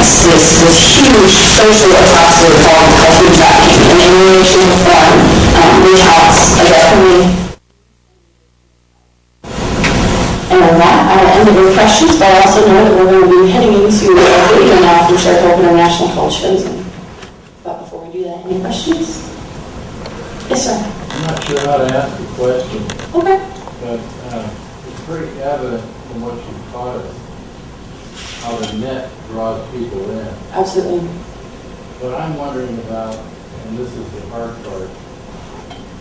against this huge social atrocity called human trafficking in any way, shape, or form, reach out, definitely. And with that, I will end it with questions, but I also know that we're going to be heading into a video now from Saratoga International College shows. But before we do that, any questions? Yes, sir. I'm not sure how to ask the question. Okay. But it's pretty evident from what you taught us how the net draws people in. Absolutely. What I'm wondering about, and this is the hard part,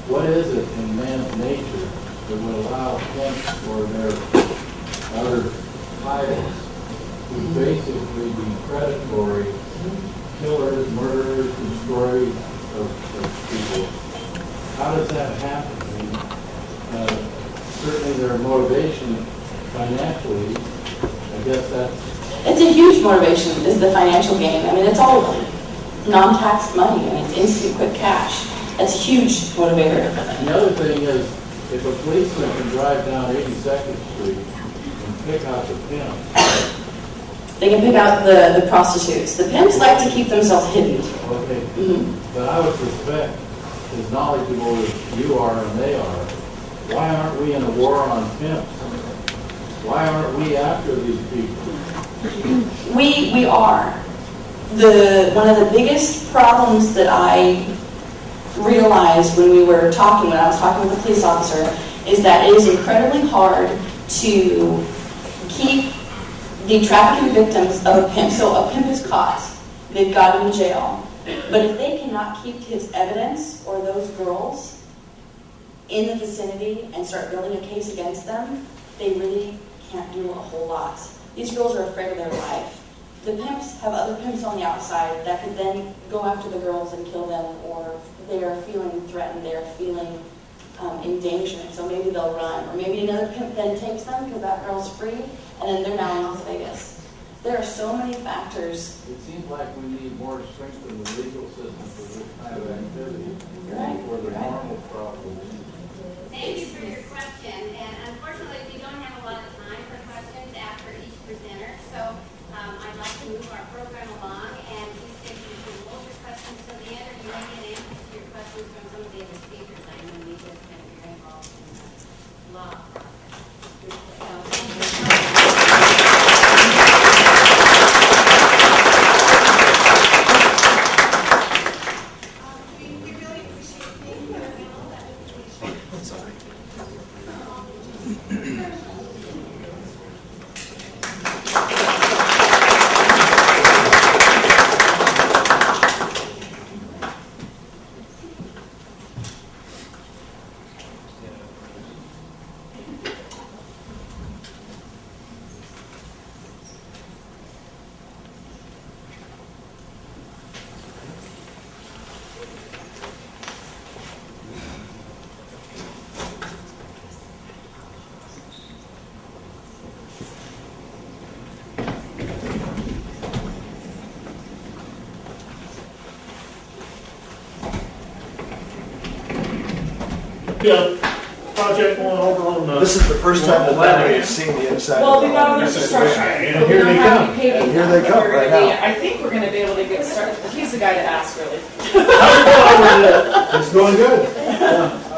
what is it in man's nature that would allow pimps or their other titles to basically be predatory killers, murderers, destroyers of people? How does that happen? I mean, certainly their motivation financially, I guess it's a huge motivation, is the financial gain. I mean, it's all non-taxed money, and it's instant, quick cash. That's a huge motivator. The other thing is, if a policeman can drive down 82nd Street and pick out the pimp, they can pick out the prostitutes. The pimps like to keep themselves hidden. Okay, but I would suspect, as knowledgeable as you are and they are, why aren't we in a war on pimps? Why aren't we after these people? We are. One of the biggest problems that I realized when I was talking with a police officer, is that it is incredibly hard to keep the trafficking victims of a pimp. So a pimp is caught, they've got him in jail, but if they cannot keep his evidence or those girls in the vicinity and start building a case against them, they really can't do a whole lot. These girls are afraid of their life. The pimps have other pimps on the outside that could then go after the girls and kill them, or they are feeling threatened, they are feeling in danger, so maybe they'll run. Or maybe another pimp then takes them because that girl's free, and then they're now in Las Vegas. There are so many factors. It seems like we need more strength in the legal system for this kind of activity. Right. For the normal problems. Thank you for your question, and unfortunately we don't have a lot of time for questions after each presenter, so I'd like to move our program along, and please take you hold your questions till the end, or you may get answers to your questions from some of the other speakers. I know we just been very involved in the law process. We really appreciate it. Thank you for that information. Sorry. Yeah, project going over on the. This is the first time the family has seen the inside. Well, of the we've got house. a construction. And here they come. And here they come right now. I think we're gonna be able to get started. He's the guy to ask, really. It's going good.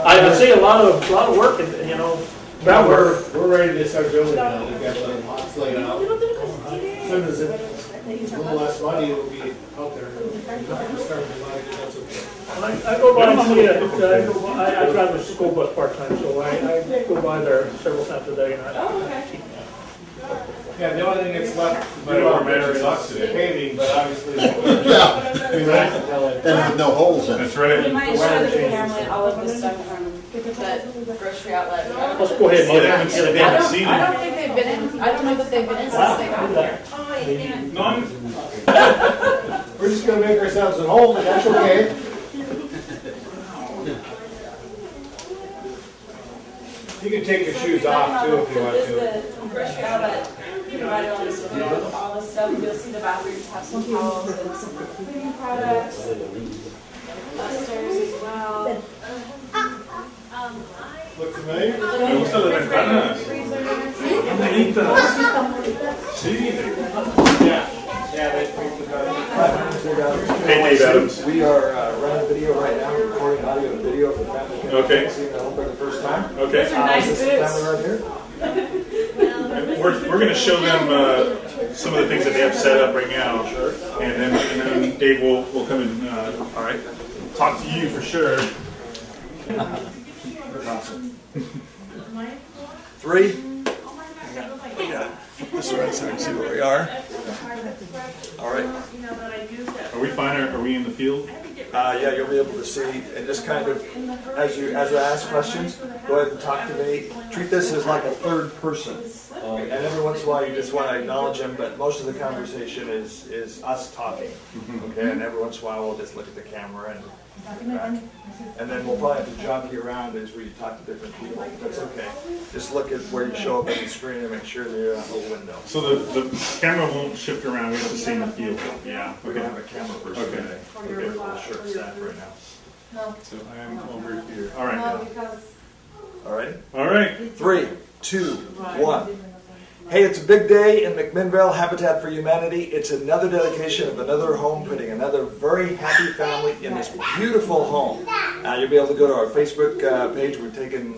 I see a lot of work, and you know, about We're ready to start building now. We've got the lots laid out. as soon as it. A little less money will be out there. Start with money, that's okay. I go by and see it. I drive a school bus part-time, so I go by there several times a day. And Oh, okay. Yeah, the only thing that's left to Might do have on been there sucks is today. paving, but obviously. Yeah. We might have to tell it. And with no holes in it. That's right. We might show the family all of this stuff from the grocery outlet. let's go ahead and Well, get they it. haven't seen, they haven't seen I it. don't think they've been in, I don't know that they've been in since they got here. None? We're just gonna make ourselves at home, and that's okay. You can take your shoes off too if you want to. The grocery outlet provided on this video with all this stuff. You'll see the bathrooms have some towels and some cleaning products. Upstairs as well. Look familiar? Me gusta la ventana. Freezer. Bonita. Sí. Yeah. Hey, Dave Adams. We are running video right now, recording audio and video of the family. Okay. Seeing the home for the first time. Okay. Is this the family right here? We're going to show them some of the things that they have set up right now. Sure. And then Dave will come and all right, talk to you for sure. Awesome. 3. Yeah. This right so we can see where we are. All right. Are we fine? Are we in the field? Yeah, you'll be able to see, and just kind of, as you ask questions, go ahead and talk to me. Treat this as like a third person. And every once in a while you just want to acknowledge them, but most of the conversation is us talking. Okay, and every once in a while we'll just look at the camera and then we'll probably have to jump you around as we talk to different people. That's okay. Just look at where you show up on the screen and make sure you're on the window. So the camera won't shift around. We have to stay in the field. Yeah. We're going to have a camera person today. Okay, we're all short staff right now. So I am over here. All right. All right? All right. 3, 2, 1. Hey, it's a big day in McMinnville, Habitat for Humanity. It's another dedication of another home, putting another very happy family in this beautiful home. You'll be able to go to our Facebook page. We're taking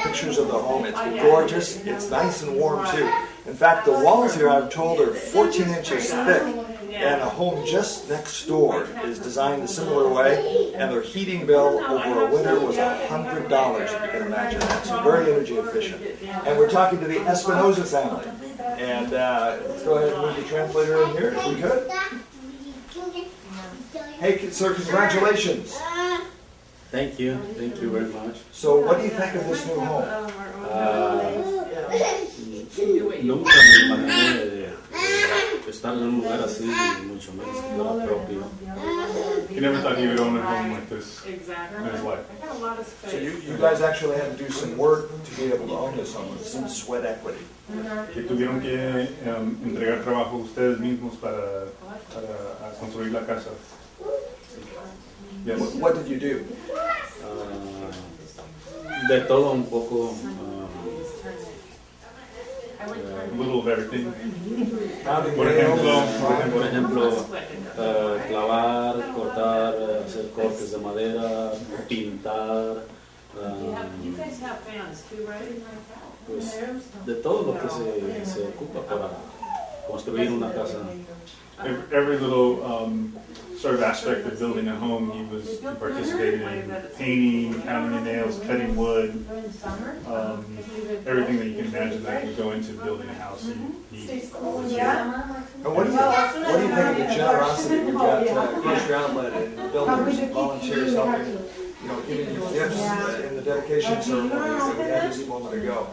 pictures of the home. It's gorgeous. It's nice and warm, too. In fact, the walls here, I'm told, are 14 inches thick. And a home just next door is designed a similar way, and their heating bill over a winter was $100, if you can imagine that. So very energy efficient. And we're talking to the Espinoza family. And let's go ahead and move the translator in here, if we could. Hey, sir, congratulations. Thank you very much. So what do you think of this new home? Nunca me imaginé estar en un lugar así, mucho menos que fuera propio. He never thought he would own a home like this in his life. So you guys actually had to do some work to be able to own this home, some sweat equity. Que tuvieron que entregar trabajo ustedes mismos para construir la casa. Yes. What did you do? De todo un poco. A little of everything. Por ejemplo, clavar, cortar, hacer cortes de madera, pintar. Pues de todo lo que se ocupa para construir una casa. Every little sort of aspect of building a home, he participated in painting, pounding nails, cutting wood, everything that you can imagine that would go into building a house. He was here. And what do you think of the generosity we've got across your outlet and builders and volunteers helping, giving you gifts in the dedication ceremonies that we had just a moment ago?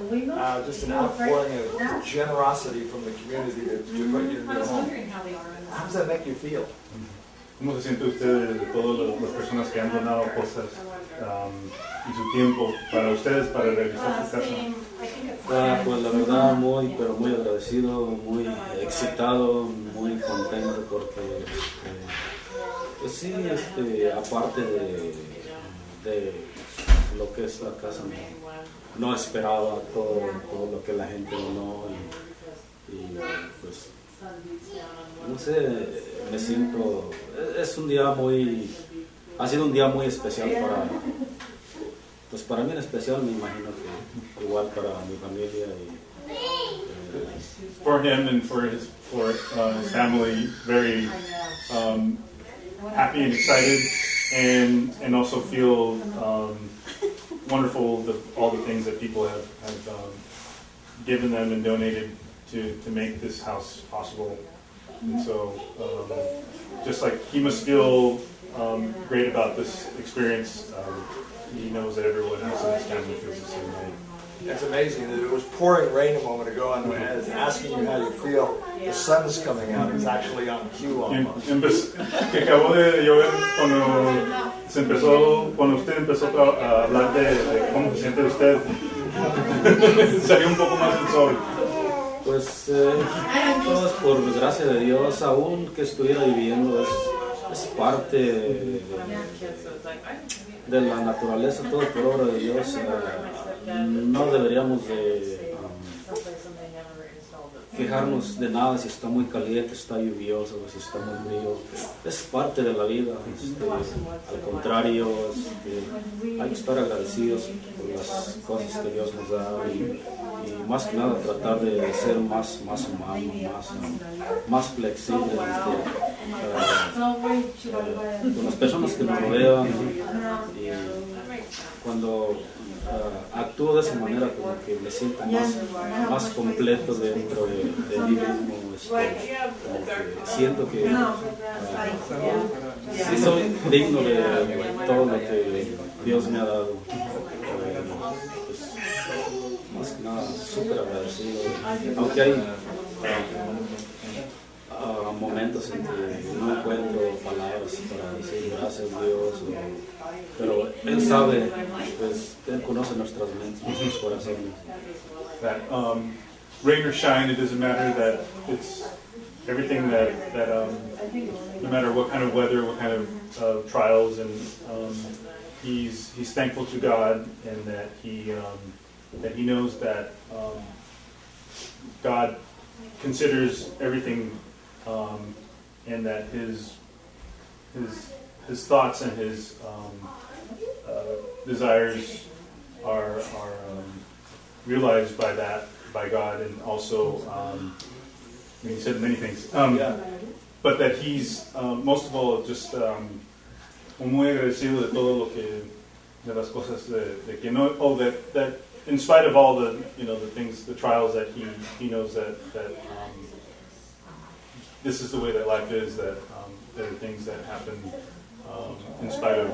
Just an outpouring of generosity from the community to put you in your home. How does that make you feel? ¿Cómo se siente usted de todas las personas que han donado cosas y su tiempo para ustedes para realizar su casa? Pues la verdad pero muy agradecido, muy excitado, muy contento porque pues sí, aparte de lo que es la casa, no esperaba todo lo que la gente donó y pues no sé, me siento, ha sido un día muy especial para mí en especial, me imagino que igual para mi familia For him and for his family, very happy and excited, and also feel wonderful all the things that people have given them and donated to make this house possible. And so just like he must feel great about this experience, he knows that everyone else in his family feels the same way. It's amazing that it was pouring rain a moment ago, and when I was asking you how you feel, the sun's coming out. It's actually on cue almost. Que acabó de llover cuando usted empezó a hablar de cómo se siente usted. Salió un poco más el sol. Pues todo es por gracia de Dios, aún que estuviera viviendo es parte de la naturaleza, todo por obra de Dios. No deberíamos de quejarnos de nada, si está muy caliente, si está lluvioso, si está muy frío. Es parte de la vida. Al contrario, hay que estar agradecidos por las cosas que Dios nos da y más que nada tratar de ser más humano, más flexible con las personas que nos rodean. Y cuando actúo de esa manera, como que me siento más completo dentro de mí mismo, como que siento que sí soy digno de todo lo que Dios me ha dado. Pues, más que nada, súper agradecido, aunque hay momentos en que no encuentro palabras para decir gracias a Dios, pero Él sabe, pues Él conoce nuestras mentes, nuestros corazones. That rain or shine, it doesn't matter, that it's everything that no matter what kind of weather, what kind of trials, and he's thankful to God, and that he knows that God considers everything, and that his thoughts and his desires are realized by God, and also he said many things, but that he's most of all just muy agradecido de todo lo que, de las cosas de que no, that in spite of all the the things, the trials, that he knows that this is the way that life is, that there are things that happen in spite of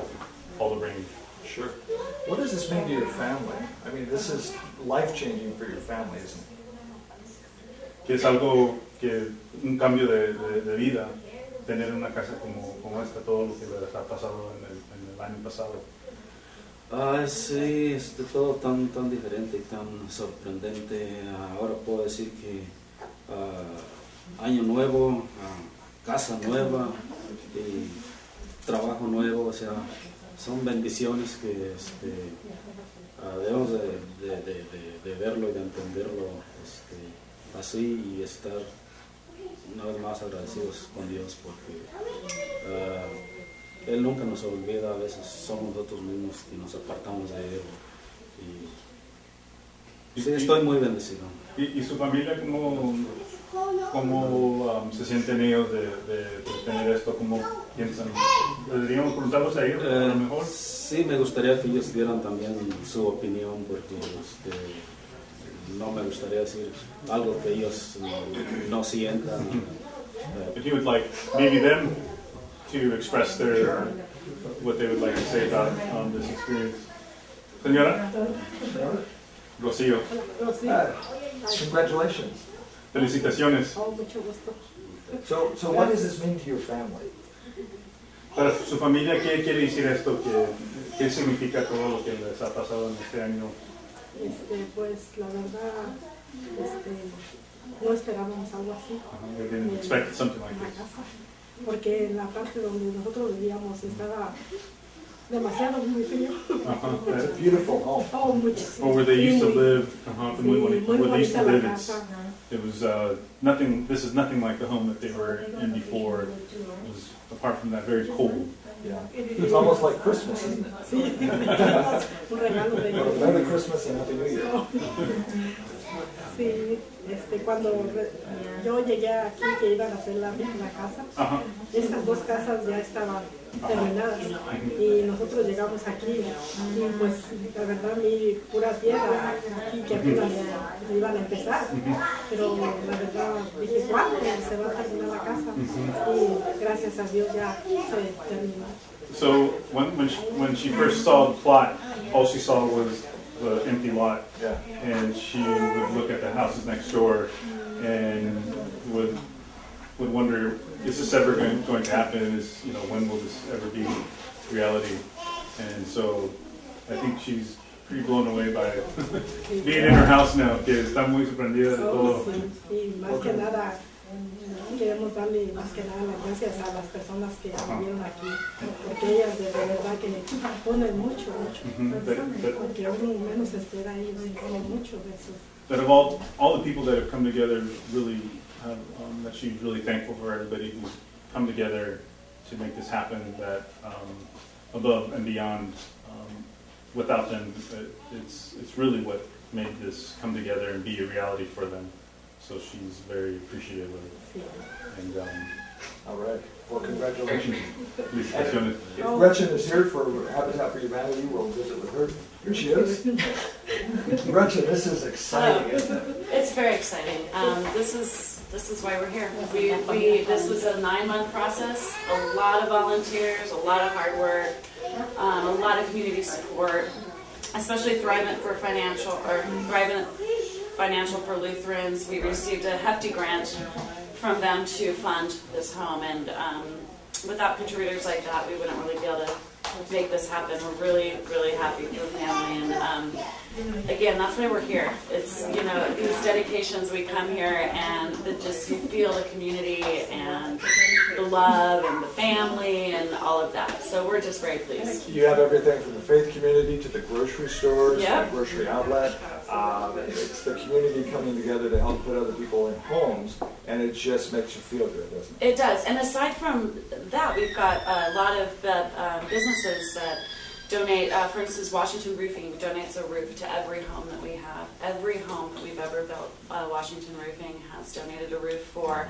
all the rain. Sure. What does this mean to your family? I mean, this is life-changing for your family, isn't it? Que es algo que, un cambio de vida, tener una casa como esta, todo lo que les ha pasado en el año pasado. Sí, todo tan diferente y tan sorprendente. Ahora puedo decir que año nuevo, casa nueva y trabajo nuevo, o sea, son bendiciones que debemos de verlo y de entenderlo así, y estar una vez más agradecidos con Dios, porque Él nunca nos olvida. A veces somos nosotros mismos que nos apartamos de Él. Y sí, estoy muy bendecido. ¿Y su familia cómo se sienten ellos de tener esto? ¿Cómo piensan? ¿Deberíamos preguntarlos a ellos a lo mejor? Sí, me gustaría que ellos dieran también su opinión, porque no me gustaría decir algo que ellos no sientan. If you would like maybe them to express what they would like to say about this experience. Señora? Rocío. Congratulations. Felicitaciones. So what does this mean to your family? Para su familia, ¿qué quiere decir esto? ¿Qué significa todo lo que les ha pasado en este año? Pues la verdad, no esperábamos algo así. We didn't expect something like this. Porque en la parte donde nosotros vivíamos estaba demasiado muy frío. It's a beautiful home. Oh, muchísimo. Or where they used to live, muy where they used to bonita la live, casa. it was nothing. This is nothing like the home that they were in before. It was, apart from that, very cold. Yeah. It's almost like Christmas, isn't it? Sí, un regalo de Merry Christmas and Happy New Year. Sí, cuando yo llegué aquí, que iban a hacer la casa, estas dos casas ya estaban terminadas y nosotros llegamos aquí y pues la verdad mi pura tierra aquí que apenas iban a empezar, pero la verdad dije, ¿cuándo se va a terminar la casa? Y gracias a Dios ya se terminó. So when she first saw the plot, all she saw was the empty lot, and she would look at the houses next door and would wonder, is this ever going to happen? When will this ever be reality? And so I think she's pretty blown away by being in her house now, que está muy sorprendida de todo. Y más que nada queremos darle más que nada las gracias a las personas que vivieron aquí, porque ellas de verdad que ponen mucho, porque uno menos espera, ellos ponen mucho de eso. that of all the people that have come together, really, that she's really thankful for everybody who's come together to make this happen, that above and beyond, without them, it's really what made this come together and be a reality for them. So she's very appreciative of it. And, all right. Well, congratulations. Please, if Gretchen is here for Habitat for Humanity, we'll visit with her. Here she is. Gretchen, this is exciting, isn't it? It's very exciting. This is why we're here. This was a 9-month process. A lot of volunteers, a lot of hard work, a lot of community support, especially Thrivent Financial for Lutherans. We received a hefty grant from them to fund this home, and without contributors like that, we wouldn't really be able to make this happen. We're really, really happy for the family, and again, that's why we're here. It's, you know, these dedications, we come here and you feel the community and the love and the family and all of that. So we're just very pleased. You have everything from the faith community to the grocery stores, Yep. the grocery outlet. It's the community coming together to help put other people in homes, and it just makes you feel good, doesn't it? It does. And aside from that, we've got a lot of businesses that donate. For instance, Washington Roofing donates a roof to every home that we have. Every home that we've ever built, Washington Roofing has donated a roof for.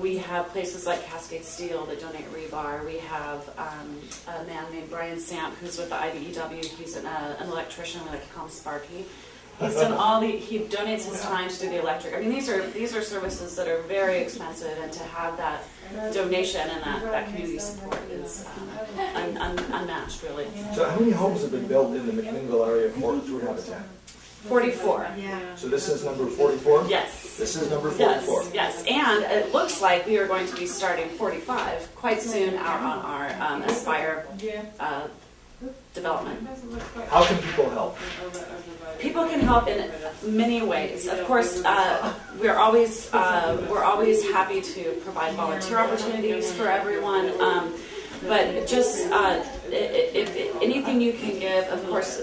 We have places like Cascade Steel that donate rebar. We have a man named Brian Samp who's with the IBEW. He's an electrician. We like to call him Sparky. He's done he donates his time to do the electric. I mean, these are services that are very expensive, and to have that donation and that community support is unmatched, really. So how many homes have been built in the McMinnville area through Habitat? 44. So this is number 44? Yes. This is number 44? Yes. And it looks like we are going to be starting 45 quite soon out on our Aspire development. How can people help? People can help in many ways. Of course, we're always happy to provide volunteer opportunities for everyone. But just if anything you can give, of course,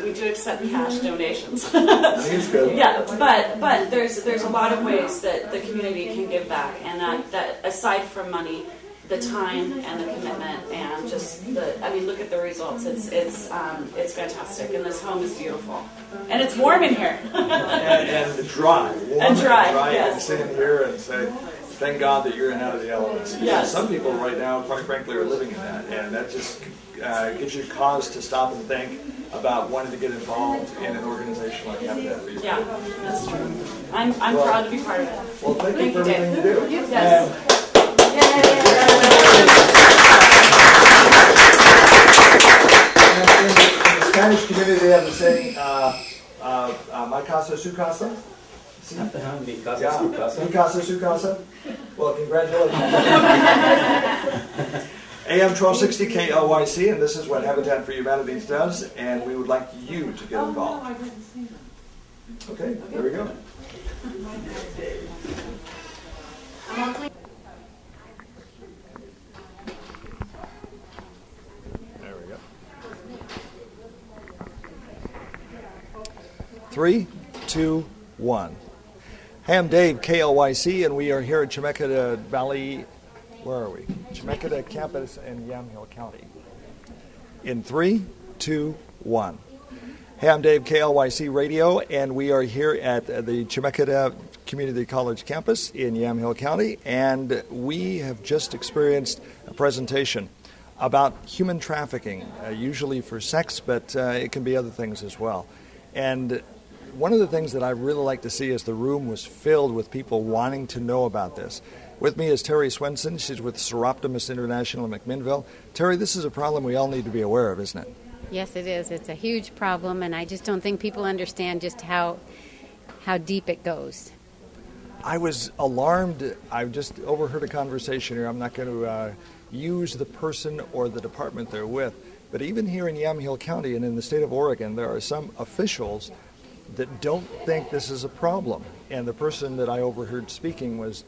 we do accept cash donations. Seems good. Yeah, but there's a lot of ways that the community can give back, and that aside from money, the time and the commitment, and just look at the results. It's fantastic, and this home is beautiful, and it's warm in here. and dry. Warm and dry. Yes. And sit in here and say, thank God that you're in out of the elements. Yes. Some people right now, quite frankly, are living in that, and that just gives you cause to stop and think about wanting to get involved in an organization like Habitat for Humanity. Yeah, that's true. I'm proud to be part of it. Well, thank you for everything Dave. you do. Yes. In the Spanish community, they have the saying, "My casa, su casa." Mi casa, su casa. Mi casa, su casa. Well, congratulations. AM 1260 KLYC, and this is what Habitat for Humanity does, and we would like you to get involved. Okay, there we go. There we go. 3, 2, 1. Hey, I'm Dave, KLYC, and we are here at Chemeketa Valley. Where are we? Chemeketa campus in Yamhill County. In 3, 2, 1. Hey, I'm Dave, KLYC Radio, and we are here at the Chemeketa Community College campus in Yamhill County, and we have just experienced a presentation about human trafficking, usually for sex, but it can be other things as well. And one of the things that I really like to see is the room was filled with people wanting to know about this. With me is Terry Swenson. She's with Seroptimus International in McMinnville. Terry, this is a problem we all need to be aware of, isn't it? Yes, it is. It's a huge problem, and I just don't think people understand just how deep it goes. I was alarmed. I just overheard a conversation here. I'm not going to use the person or the department they're with, but even here in Yamhill County and in the state of Oregon, there are some officials that don't think this is a problem. And the person that I overheard speaking was,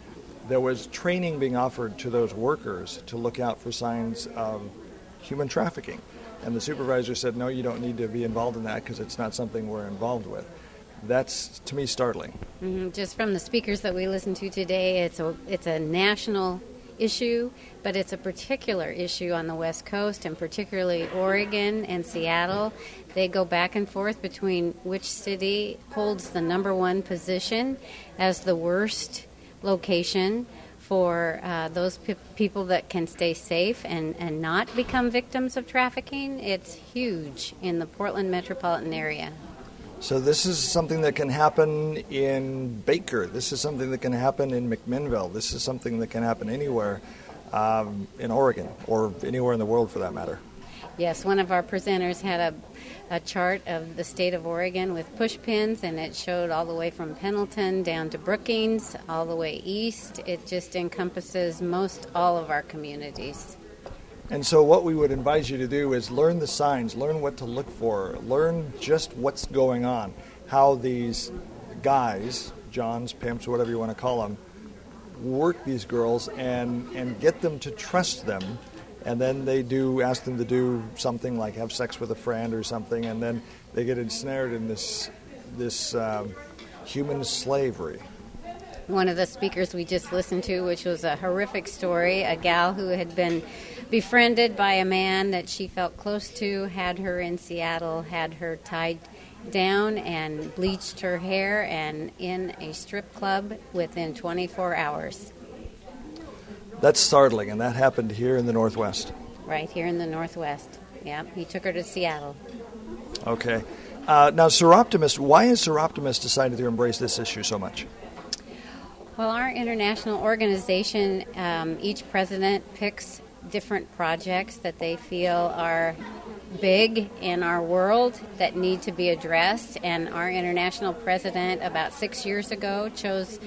there was training being offered to those workers to look out for signs of human trafficking. And the supervisor said, no, you don't need to be involved in that because it's not something we're involved with. That's, to me, startling. Just from the speakers that we listened to today, it's a national issue, but it's a particular issue on the West Coast, and particularly Oregon and Seattle. They go back and forth between which city holds the number one position as the worst location for those people that can stay safe and not become victims of trafficking. It's huge in the Portland metropolitan area. So this is something that can happen in Baker. This is something that can happen in McMinnville. This is something that can happen anywhere in Oregon, or anywhere in the world for that matter. Yes, one of our presenters had a chart of the state of Oregon with push pins, and it showed all the way from Pendleton down to Brookings, all the way east. It just encompasses most all of our communities. And so what we would advise you to do is learn the signs, learn what to look for, learn just what's going on, how these guys, Johns, pimps, whatever you want to call them, work these girls and get them to trust them. And then they ask them to do something like have sex with a friend or something, and then they get ensnared in this human slavery. One of the speakers we just listened to, which was a horrific story, a gal who had been befriended by a man that she felt close to, had her in Seattle, had her tied down and bleached her hair, and in a strip club within 24 hours. That's startling, and that happened here in the Northwest. Right here in the Northwest. Yeah, he took her to Seattle. Okay. Now, Seroptimist, why has Seroptimist decided to embrace this issue so much? Well, our international organization, each president picks different projects that they feel are big in our world that need to be addressed. And our international president, about 6 years ago, chose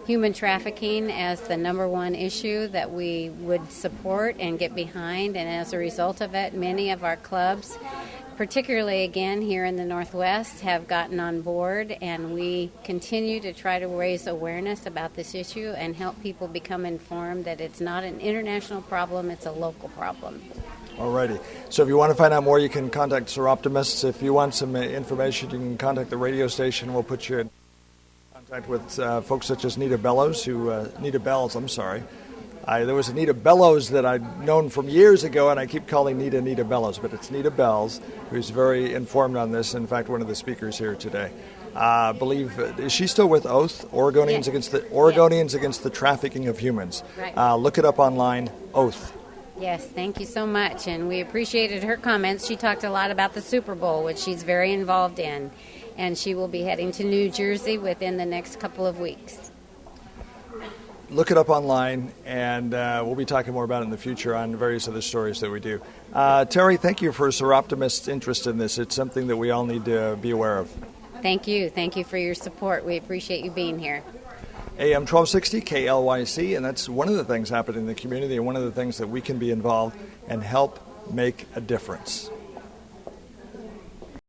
human trafficking as the number one issue that we would support and get behind. And as a result of it, many of our clubs, particularly again here in the Northwest, have gotten on board, and we continue to try to raise awareness about this issue and help people become informed that it's not an international problem, it's a local problem. Alrighty. So if you want to find out more, you can contact Seroptimists. If you want some information, you can contact the radio station. We'll put you in contact with folks such as Nita Bellows, Nita Bells, I'm sorry. There was a Nita Bellows that I'd known from years ago, and I keep calling Nita Bellows, but it's Nita Bells, who's very informed on this. In fact, one of the speakers here today. I believe, is she still with Oath? Oregonians against the trafficking of humans. Right. Look it up online, Oath. Yes, thank you so much, and we appreciated her comments. She talked a lot about the Super Bowl, which she's very involved in, and she will be heading to New Jersey within the next couple of weeks. Look it up online, and we'll be talking more about it in the future on various other stories that we do. Terry, thank you for Seroptimist's interest in this. It's something that we all need to be aware of. Thank you. Thank you for your support. We appreciate you being here. AM 1260, KLYC, and that's one of the things happening in the community and one of the things that we can be involved and help make a difference.